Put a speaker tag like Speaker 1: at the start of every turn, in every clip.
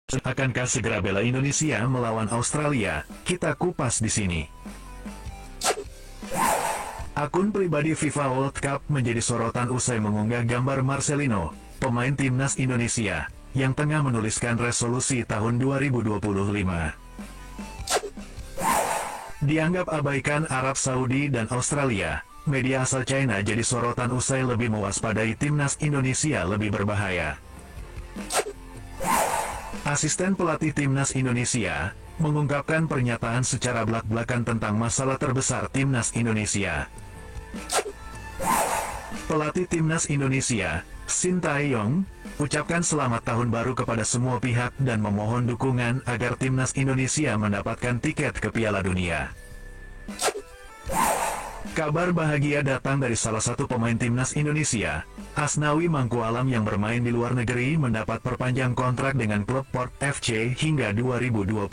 Speaker 1: Akankah segera bela Indonesia melawan Australia? Kita kupas di sini. Akun pribadi FIFA World Cup menjadi sorotan usai mengunggah gambar Marcelino, pemain timnas Indonesia, yang tengah menuliskan resolusi tahun 2025. Dianggap abaikan Arab Saudi dan Australia, media asal China jadi sorotan usai lebih mewaspadai timnas Indonesia lebih berbahaya. Asisten pelatih timnas Indonesia mengungkapkan pernyataan secara belak-belakan tentang masalah terbesar timnas Indonesia. Pelatih timnas Indonesia, Shin Tae-yong, ucapkan selamat tahun baru kepada semua pihak dan memohon dukungan agar timnas Indonesia mendapatkan tiket ke Piala Dunia. Kabar bahagia datang dari salah satu pemain timnas Indonesia, Asnawi Mangkualam yang bermain di luar negeri mendapat perpanjang kontrak dengan klub Port FC hingga 2029.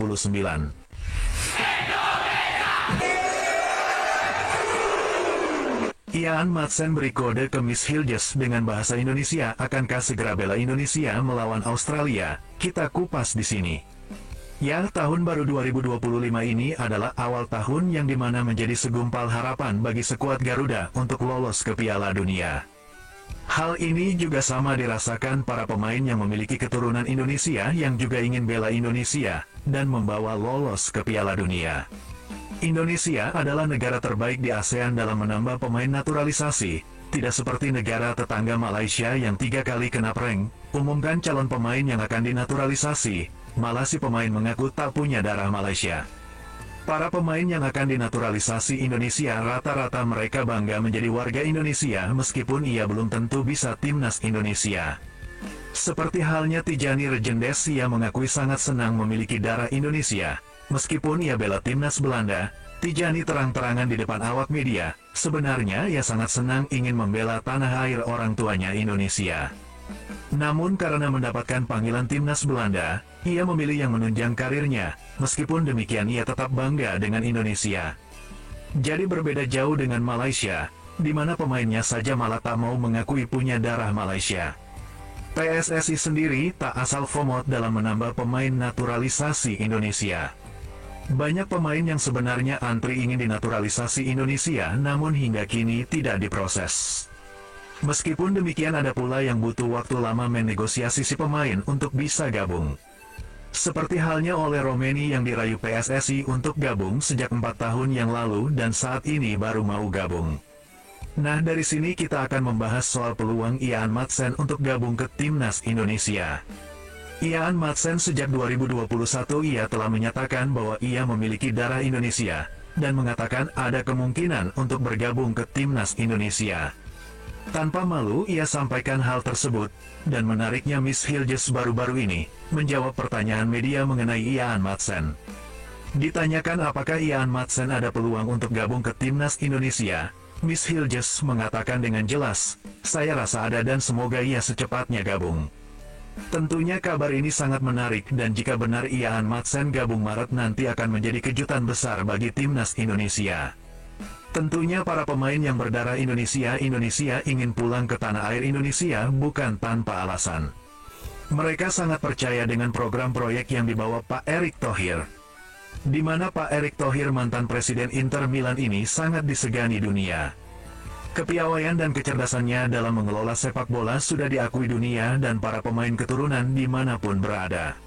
Speaker 1: Ian Madsen beri kode ke Miss Hilges dengan bahasa Indonesia. Akankah segera bela Indonesia melawan Australia? Kita kupas di sini. Ya, tahun baru 2025 ini adalah awal tahun yang dimana menjadi segumpal harapan bagi skuad Garuda untuk lolos ke Piala Dunia. Hal ini juga sama dirasakan para pemain yang memiliki keturunan Indonesia yang juga ingin bela Indonesia dan membawa lolos ke Piala Dunia. Indonesia adalah negara terbaik di ASEAN dalam menambah pemain naturalisasi, tidak seperti negara tetangga Malaysia yang 3 kali kena prank, umumkan calon pemain yang akan dinaturalisasi. Malah si pemain mengaku tak punya darah Malaysia. Para pemain yang akan dinaturalisasi Indonesia rata-rata mereka bangga menjadi warga Indonesia meskipun ia belum tentu bisa timnas Indonesia. Seperti halnya Tijani Rejendes, ia mengakui sangat senang memiliki darah Indonesia. Meskipun ia bela timnas Belanda, Tijani terang-terangan di depan awak media, sebenarnya ia sangat senang ingin membela tanah air orang tuanya Indonesia. Namun karena mendapatkan panggilan timnas Belanda, ia memilih yang menunjang karirnya. Meskipun demikian ia tetap bangga dengan Indonesia. Jadi berbeda jauh dengan Malaysia, di mana pemainnya saja malah tak mau mengakui punya darah Malaysia. PSSI sendiri tak asal FOMOT dalam menambah pemain naturalisasi Indonesia. Banyak pemain yang sebenarnya antri ingin dinaturalisasi Indonesia namun hingga kini tidak diproses. Meskipun demikian ada pula yang butuh waktu lama menegosiasi si pemain untuk bisa gabung. Seperti halnya oleh Romeni yang dirayu PSSI untuk gabung sejak 4 tahun yang lalu dan saat ini baru mau gabung. Nah, dari sini kita akan membahas soal peluang Ian Madsen untuk gabung ke timnas Indonesia. Ian Madsen sejak 2021 ia telah menyatakan bahwa ia memiliki darah Indonesia dan mengatakan ada kemungkinan untuk bergabung ke timnas Indonesia. Tanpa malu ia sampaikan hal tersebut, dan menariknya Miss Hilges baru-baru ini menjawab pertanyaan media mengenai Ian Madsen. Ditanyakan apakah Ian Madsen ada peluang untuk gabung ke timnas Indonesia, Miss Hilges mengatakan dengan jelas, "Saya rasa ada dan semoga ia secepatnya gabung." Tentunya kabar ini sangat menarik dan jika benar Ian Madsen gabung Maret nanti akan menjadi kejutan besar bagi timnas Indonesia. Tentunya para pemain yang berdarah Indonesia ingin pulang ke tanah air Indonesia bukan tanpa alasan. Mereka sangat percaya dengan program proyek yang dibawa Pak Erick Thohir. Di mana Pak Erick Thohir mantan Presiden Inter Milan ini sangat disegani dunia. Kepiawaian dan kecerdasannya dalam mengelola sepak bola sudah diakui dunia dan para pemain keturunan dimanapun berada.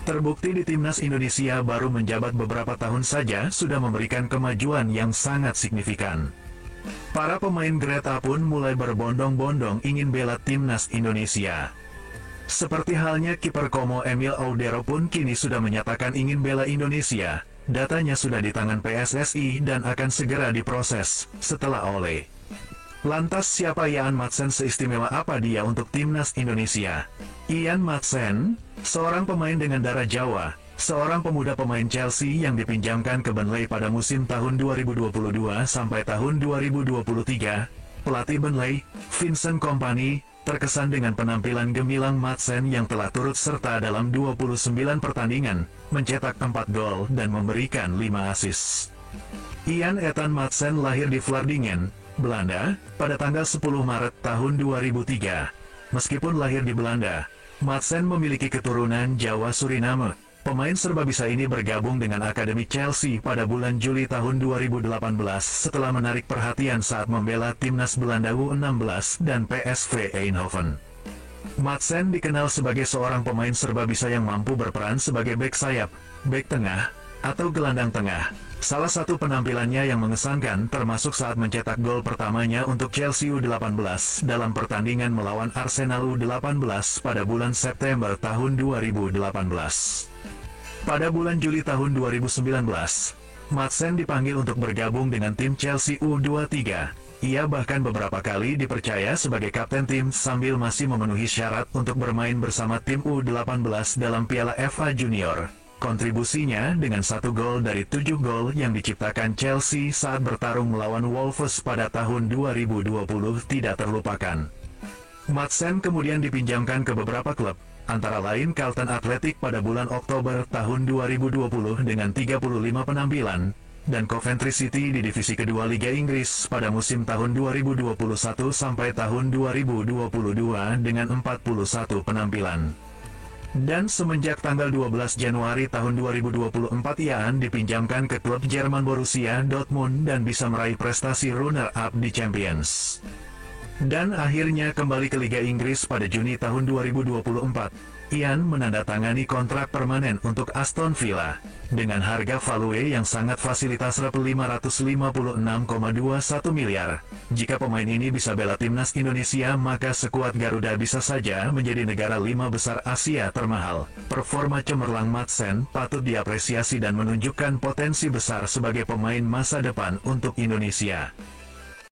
Speaker 1: Terbukti di timnas Indonesia baru menjabat beberapa tahun saja sudah memberikan kemajuan yang sangat signifikan. Para pemain grade A pun mulai berbondong-bondong ingin bela timnas Indonesia. Seperti halnya kiper Como Emil Audero pun kini sudah menyatakan ingin bela Indonesia. Datanya sudah di tangan PSSI dan akan segera diproses setelah oleh. Lantas siapa Ian Madsen, seistimewa apa dia untuk timnas Indonesia? Ian Madsen, seorang pemain dengan darah Jawa, seorang pemuda pemain Chelsea yang dipinjamkan ke Burnley pada musim tahun 2022 sampai tahun 2023. Pelatih Burnley, Vincent Kompany, terkesan dengan penampilan gemilang Madsen yang telah turut serta dalam 29 pertandingan, mencetak 4 gol dan memberikan 5 assist. Ian Ethan Madsen lahir di Vlaardingen, Belanda, pada tanggal 10 Maret tahun 2003. Meskipun lahir di Belanda, Madsen memiliki keturunan Jawa Suriname. Pemain serbabisa ini bergabung dengan Akademi Chelsea pada bulan Juli tahun 2018 setelah menarik perhatian saat membela timnas Belanda U16 dan PSV Eindhoven. Madsen dikenal sebagai seorang pemain serbabisa yang mampu berperan sebagai bek sayap, bek tengah, atau gelandang tengah. Salah satu penampilannya yang mengesankan termasuk saat mencetak gol pertamanya untuk Chelsea U18 dalam pertandingan melawan Arsenal U18 pada bulan September tahun 2018. Pada bulan Juli tahun 2019, Madsen dipanggil untuk bergabung dengan tim Chelsea U23. Ia bahkan beberapa kali dipercaya sebagai kapten tim sambil masih memenuhi syarat untuk bermain bersama tim U18 dalam Piala FA Junior. Kontribusinya dengan 1 gol dari 7 gol yang diciptakan Chelsea saat bertarung melawan Wolves pada tahun 2020 tidak terlupakan. Madsen kemudian dipinjamkan ke beberapa klub, antara lain Carlton Athletic pada bulan Oktober tahun 2020 dengan 35 penampilan, dan Coventry City di divisi kedua Liga Inggris pada musim tahun 2021 sampai tahun 2022 dengan 41 penampilan. Dan semenjak tanggal 12 Januari tahun 2024 Ian dipinjamkan ke klub Jerman Borussia Dortmund dan bisa meraih prestasi runner-up di Champions. Dan akhirnya kembali ke Liga Inggris pada Juni tahun 2024. Ian menandatangani kontrak permanen untuk Aston Villa dengan harga value yang sangat fasilitas rp 556,21 miliar. Jika pemain ini bisa bela timnas Indonesia, maka skuad Garuda bisa saja menjadi negara 5 besar Asia termahal. Performa cemerlang Madsen patut diapresiasi dan menunjukkan potensi besar sebagai pemain masa depan untuk Indonesia.